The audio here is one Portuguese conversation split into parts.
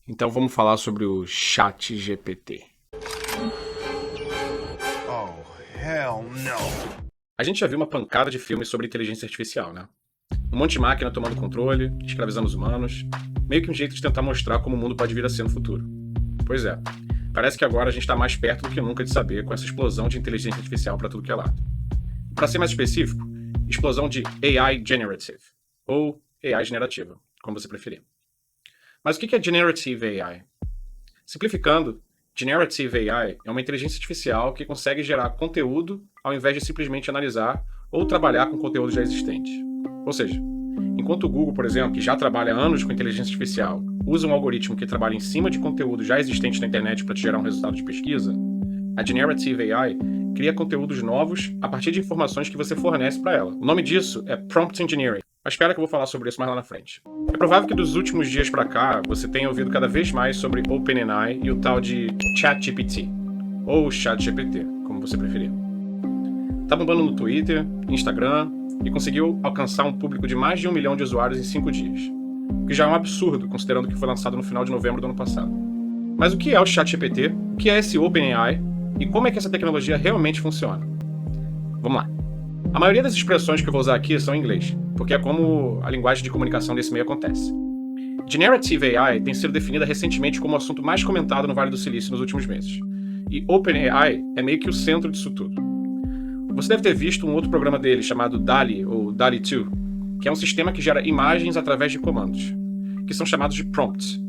Então vamos falar sobre o ChatGPT. Oh, hell no. A gente já viu uma pancada de filmes sobre inteligência artificial, né? Um monte de máquina tomando controle, escravizando os humanos, meio que um jeito de tentar mostrar como o mundo pode vir a ser no futuro. Pois é, parece que agora a gente está mais perto do que nunca de saber com essa explosão de inteligência artificial para tudo que é lado. Para ser mais específico, explosão de AI Generative, ou AI generativa, como você preferir. Mas o que é Generative AI? Simplificando, Generative AI é uma inteligência artificial que consegue gerar conteúdo ao invés de simplesmente analisar ou trabalhar com conteúdo já existente. Ou seja, enquanto o Google, por exemplo, que já trabalha há anos com inteligência artificial, usa um algoritmo que trabalha em cima de conteúdo já existente na internet para te gerar um resultado de pesquisa, a Generative AI cria conteúdos novos a partir de informações que você fornece para ela. O nome disso é Prompt Engineering. Mas espera que eu vou falar sobre isso mais lá na frente. É provável que dos últimos dias para cá você tenha ouvido cada vez mais sobre OpenAI e o tal de ChatGPT, ou ChatGPT, como você preferir. Tá bombando no Twitter, Instagram e conseguiu alcançar um público de mais de 1 milhão de usuários em 5 dias, o que já é um absurdo considerando que foi lançado no final de novembro do ano passado. Mas o que é o ChatGPT? O que é esse OpenAI? E como é que essa tecnologia realmente funciona? Vamos lá. A maioria das expressões que eu vou usar aqui são em inglês, porque é como a linguagem de comunicação desse meio acontece. Generative AI tem sido definida recentemente como o assunto mais comentado no Vale do Silício nos últimos meses. E OpenAI é meio que o centro disso tudo. Você deve ter visto um outro programa dele chamado DALL-E, ou DALL-E 2, que é um sistema que gera imagens através de comandos, que são chamados de prompts,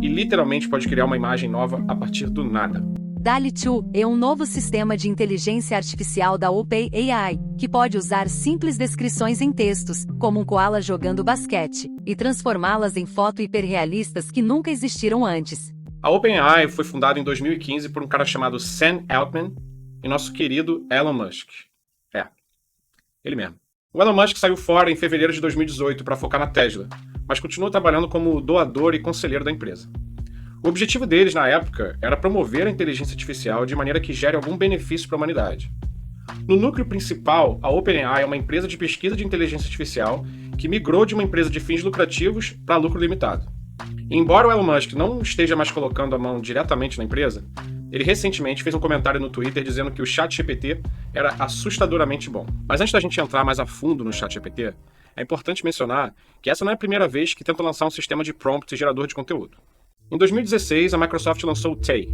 e literalmente pode criar uma imagem nova a partir do nada. DALL-E 2 é um novo sistema de inteligência artificial da OpenAI, que pode usar simples descrições em textos, como um koala jogando basquete, e transformá-las em fotos hiperrealistas que nunca existiram antes. A OpenAI foi fundada em 2015 por um cara chamado Sam Altman e nosso querido Elon Musk. Ele mesmo. O Elon Musk saiu fora em fevereiro de 2018 para focar na Tesla, mas continua trabalhando como doador e conselheiro da empresa. O objetivo deles, na época, era promover a inteligência artificial de maneira que gere algum benefício para a humanidade. No núcleo principal, a OpenAI é uma empresa de pesquisa de inteligência artificial que migrou de uma empresa de fins lucrativos para lucro limitado. E embora o Elon Musk não esteja mais colocando a mão diretamente na empresa, ele recentemente fez um comentário no Twitter dizendo que o ChatGPT era assustadoramente bom. Mas antes da gente entrar mais a fundo no ChatGPT, é importante mencionar que essa não é a primeira vez que tenta lançar um sistema de prompt e gerador de conteúdo. Em 2016, a Microsoft lançou o Tay,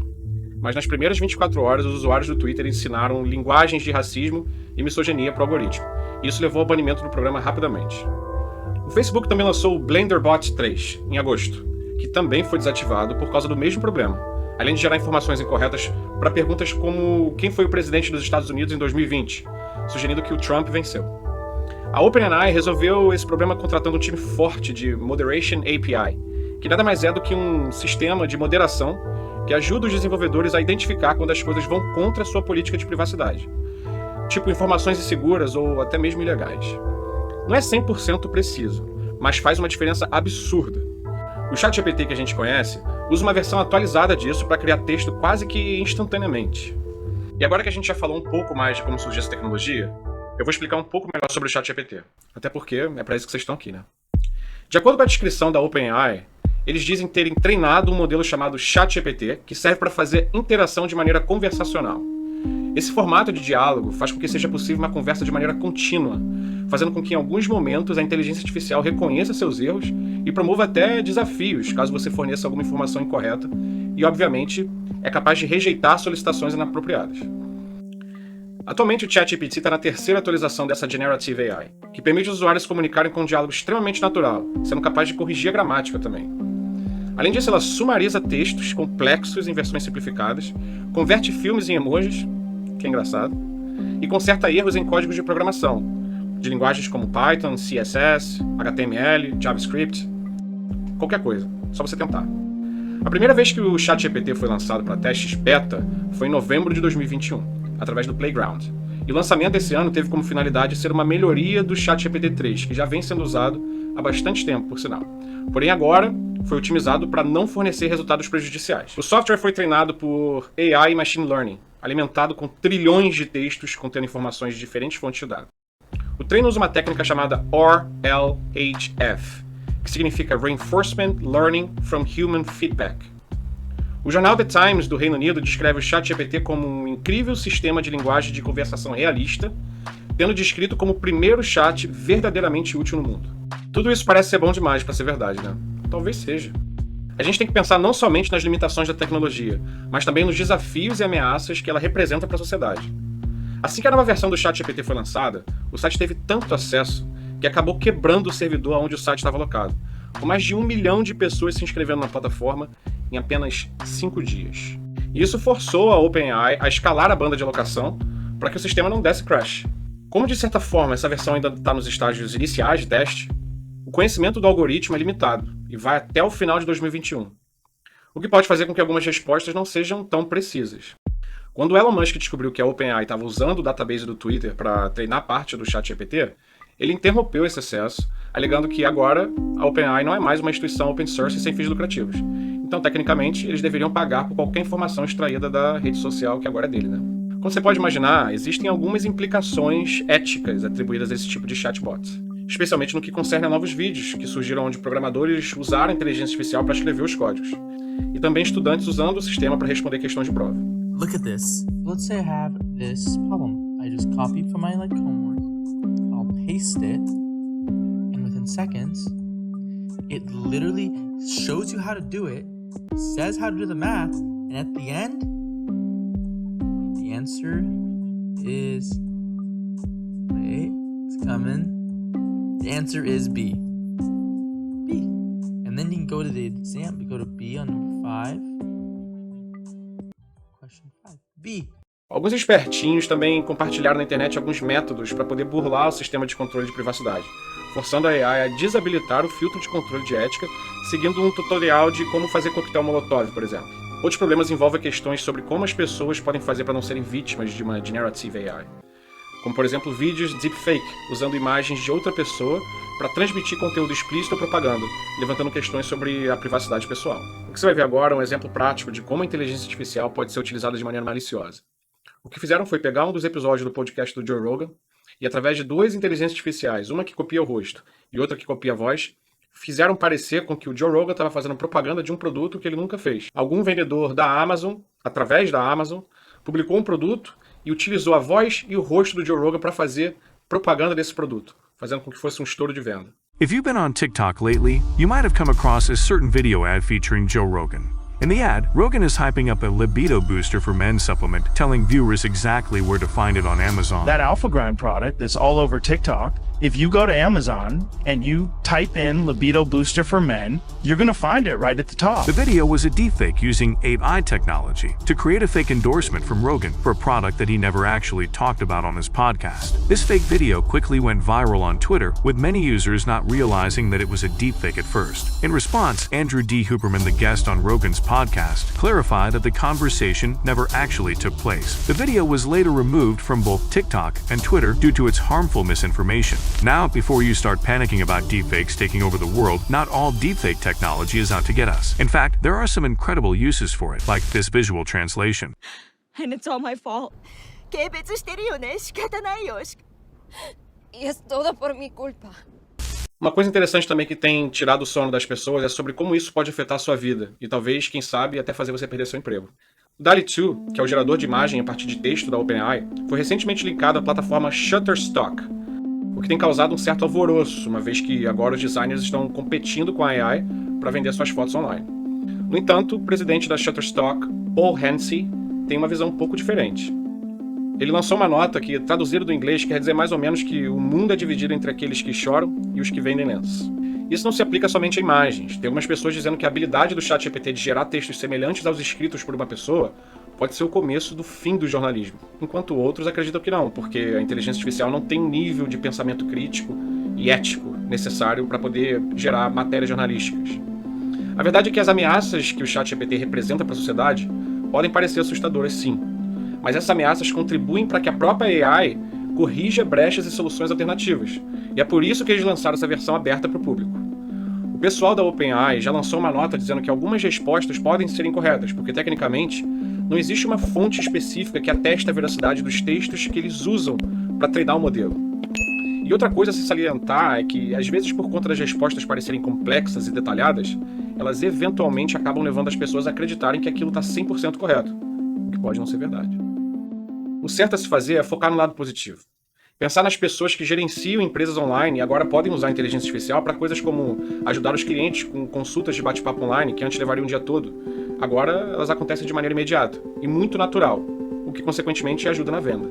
mas nas primeiras 24 horas, os usuários do Twitter ensinaram linguagens de racismo e misoginia para o algoritmo, e isso levou ao banimento do programa rapidamente. O Facebook também lançou o BlenderBot 3, em agosto, que também foi desativado por causa do mesmo problema, além de gerar informações incorretas para perguntas como quem foi o presidente dos Estados Unidos em 2020, sugerindo que o Trump venceu. A OpenAI resolveu esse problema contratando um time forte de Moderation API, que nada mais é do que um sistema de moderação que ajuda os desenvolvedores a identificar quando as coisas vão contra a sua política de privacidade, tipo informações inseguras ou até mesmo ilegais. Não é 100% preciso, mas faz uma diferença absurda. O ChatGPT que a gente conhece usa uma versão atualizada disso para criar texto quase que instantaneamente. E agora que a gente já falou um pouco mais de como surgiu essa tecnologia, eu vou explicar um pouco melhor sobre o ChatGPT, até porque é para isso que vocês estão aqui, né? De acordo com a descrição da OpenAI, eles dizem terem treinado um modelo chamado ChatGPT, que serve para fazer interação de maneira conversacional. Esse formato de diálogo faz com que seja possível uma conversa de maneira contínua, fazendo com que em alguns momentos a inteligência artificial reconheça seus erros e promova até desafios, caso você forneça alguma informação incorreta, e obviamente é capaz de rejeitar solicitações inapropriadas. Atualmente o ChatGPT está na terceira atualização dessa Generative AI, que permite os usuários se comunicarem com um diálogo extremamente natural, sendo capaz de corrigir a gramática também. Além disso, ela sumariza textos complexos em versões simplificadas, converte filmes em emojis, que é engraçado, e conserta erros em códigos de programação, de linguagens como Python, CSS, HTML, JavaScript, qualquer coisa, só você tentar. A primeira vez que o ChatGPT foi lançado para testes beta foi em novembro de 2021, através do Playground. E o lançamento desse ano teve como finalidade ser uma melhoria do ChatGPT 3, que já vem sendo usado há bastante tempo, por sinal. Porém, agora foi otimizado para não fornecer resultados prejudiciais. O software foi treinado por AI e Machine Learning, alimentado com trilhões de textos contendo informações de diferentes fontes de dados. O treino usa uma técnica chamada RLHF, que significa Reinforcement Learning from Human Feedback. O jornal The Times do Reino Unido descreve o ChatGPT como um incrível sistema de linguagem de conversação realista, tendo descrito como o primeiro chat verdadeiramente útil no mundo. Tudo isso parece ser bom demais para ser verdade, né? Talvez seja. A gente tem que pensar não somente nas limitações da tecnologia, mas também nos desafios e ameaças que ela representa para a sociedade. Assim que a nova versão do ChatGPT foi lançada, o site teve tanto acesso que acabou quebrando o servidor onde o site estava alocado, com mais de 1 milhão de pessoas se inscrevendo na plataforma em apenas 5 dias. E isso forçou a OpenAI a escalar a banda de alocação para que o sistema não desse crash. Como de certa forma essa versão ainda está nos estágios iniciais de teste, o conhecimento do algoritmo é limitado e vai até o final de 2021, o que pode fazer com que algumas respostas não sejam tão precisas. Quando o Elon Musk descobriu que a OpenAI estava usando o database do Twitter para treinar parte do ChatGPT, ele interrompeu esse acesso, alegando que agora a OpenAI não é mais uma instituição open source sem fins lucrativos. Então, tecnicamente, eles deveriam pagar por qualquer informação extraída da rede social que agora é dele, né? Como você pode imaginar, existem algumas implicações éticas atribuídas a esse tipo de chatbots, especialmente no que concerne a novos vídeos que surgiram onde programadores usaram a inteligência artificial para escrever os códigos, e também estudantes usando o sistema para responder questões de prova. Look at this. Let's say I have this problem. I just copy from my homework. I'll paste it, and within seconds, it literally shows you how to do it, says how to do the math, and at the end, the answer is... Wait, it's coming. The answer is B. B. And then you can go to the exam, you go to B on number 5. Question 5. B. Alguns espertinhos também compartilharam na internet alguns métodos para poder burlar o sistema de controle de privacidade, forçando a AI a desabilitar o filtro de controle de ética, seguindo um tutorial de como fazer coquetel Molotov, por exemplo. Outros problemas envolvem questões sobre como as pessoas podem fazer para não serem vítimas de uma generative AI. Como, por exemplo, vídeos deepfake, usando imagens de outra pessoa para transmitir conteúdo explícito ou propaganda, levantando questões sobre a privacidade pessoal. O que você vai ver agora é um exemplo prático de como a inteligência artificial pode ser utilizada de maneira maliciosa. O que fizeram foi pegar um dos episódios do podcast do Joe Rogan e, através de 2 inteligências artificiais, uma que copia o rosto e outra que copia a voz, fizeram parecer com que o Joe Rogan estava fazendo propaganda de um produto que ele nunca fez. Algum vendedor da Amazon, através da Amazon, publicou um produto e utilizou a voz e o rosto do Joe Rogan para fazer propaganda desse produto, fazendo com que fosse um estouro de venda. If you've been on TikTok lately, you might have come across a certain video ad featuring Joe Rogan. In the ad, Rogan is hyping up a libido booster for men supplement, telling viewers exactly where to find it on Amazon. That Alpha Grind product that's all over TikTok, if you go to Amazon and you type in libido booster for men, you're going to find it right at the top. The video was a deepfake using AI technology to create a fake endorsement from Rogan for a product that he never actually talked about on his podcast. This fake video quickly went viral on Twitter, with many users not realizing that it was a deepfake at first. In response, Andrew D. Huberman, the guest on Rogan's podcast, clarified that the conversation never actually took place. The video was later removed from both TikTok and Twitter due to its harmful misinformation. Now, before you start panicking about deepfakes taking over the world, not all deepfake technology is out to get us. In fact, there are some incredible uses for it, like this visual translation. And it's all my fault. 軽蔑してるよね。仕方ないよ。Y es todo por mi culpa. Uma coisa interessante também que tem tirado o sono das pessoas é sobre como isso pode afetar a sua vida e talvez, quem sabe, até fazer você perder seu emprego. O DALL-E 2, que é o gerador de imagem a partir de texto da OpenAI, foi recentemente linkado à plataforma Shutterstock, o que tem causado um certo alvoroço, uma vez que agora os designers estão competindo com a AI para vender suas fotos online. No entanto, o presidente da Shutterstock, Paul Hennessy, tem uma visão um pouco diferente. Ele lançou uma nota que, traduzida do inglês, quer dizer mais ou menos que o mundo é dividido entre aqueles que choram e os que vendem lenços. Isso não se aplica somente a imagens. Tem algumas pessoas dizendo que a habilidade do ChatGPT de gerar textos semelhantes aos escritos por uma pessoa pode ser o começo do fim do jornalismo, enquanto outros acreditam que não, porque a inteligência artificial não tem um nível de pensamento crítico e ético necessário para poder gerar matérias jornalísticas. A verdade é que as ameaças que o ChatGPT representa para a sociedade podem parecer assustadoras, sim, mas essas ameaças contribuem para que a própria AI corrija brechas e soluções alternativas, e é por isso que eles lançaram essa versão aberta para o público. O pessoal da OpenAI já lançou uma nota dizendo que algumas respostas podem ser incorretas, porque tecnicamente não existe uma fonte específica que ateste a veracidade dos textos que eles usam para treinar o modelo. E outra coisa a se salientar é que, às vezes, por conta das respostas parecerem complexas e detalhadas, elas eventualmente acabam levando as pessoas a acreditarem que aquilo está 100% correto, o que pode não ser verdade. O certo a se fazer é focar no lado positivo. Pensar nas pessoas que gerenciam empresas online e agora podem usar a inteligência artificial para coisas como ajudar os clientes com consultas de bate-papo online, que antes levariam um dia todo. Agora elas acontecem de maneira imediata e muito natural, o que consequentemente ajuda na venda.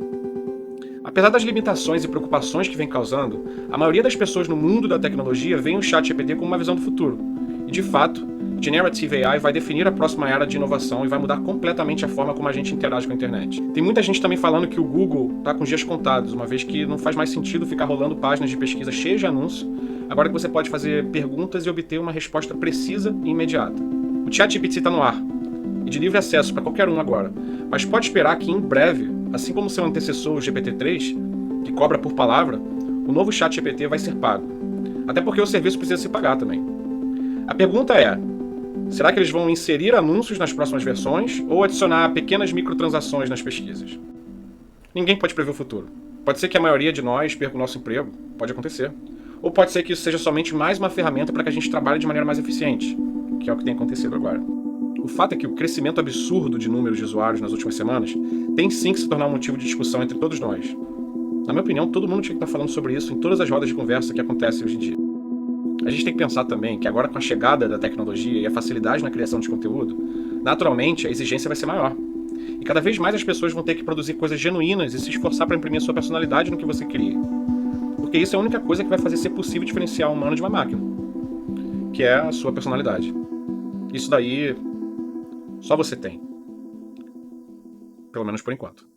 Apesar das limitações e preocupações que vem causando, a maioria das pessoas no mundo da tecnologia vê o ChatGPT como uma visão do futuro. E de fato, Generative AI vai definir a próxima era de inovação e vai mudar completamente a forma como a gente interage com a internet. Tem muita gente também falando que o Google está com os dias contados, uma vez que não faz mais sentido ficar rolando páginas de pesquisa cheias de anúncios, agora que você pode fazer perguntas e obter uma resposta precisa e imediata. O ChatGPT está no ar, e de livre acesso para qualquer um agora, mas pode esperar que em breve, assim como seu antecessor, o GPT-3, que cobra por palavra, o novo ChatGPT vai ser pago. Até porque o serviço precisa se pagar também. A pergunta é: será que eles vão inserir anúncios nas próximas versões ou adicionar pequenas microtransações nas pesquisas? Ninguém pode prever o futuro. Pode ser que a maioria de nós perca o nosso emprego, pode acontecer. Ou pode ser que isso seja somente mais uma ferramenta para que a gente trabalhe de maneira mais eficiente, que é o que tem acontecido agora. O fato é que o crescimento absurdo de números de usuários nas últimas semanas tem sim que se tornar um motivo de discussão entre todos nós. Na minha opinião, todo mundo tinha que estar falando sobre isso em todas as rodas de conversa que acontecem hoje em dia. A gente tem que pensar também que agora, com a chegada da tecnologia e a facilidade na criação de conteúdo, naturalmente a exigência vai ser maior. E cada vez mais as pessoas vão ter que produzir coisas genuínas e se esforçar para imprimir a sua personalidade no que você cria. Porque isso é a única coisa que vai fazer ser possível diferenciar um humano de uma máquina, que é a sua personalidade. Isso daí só você tem. Pelo menos por enquanto.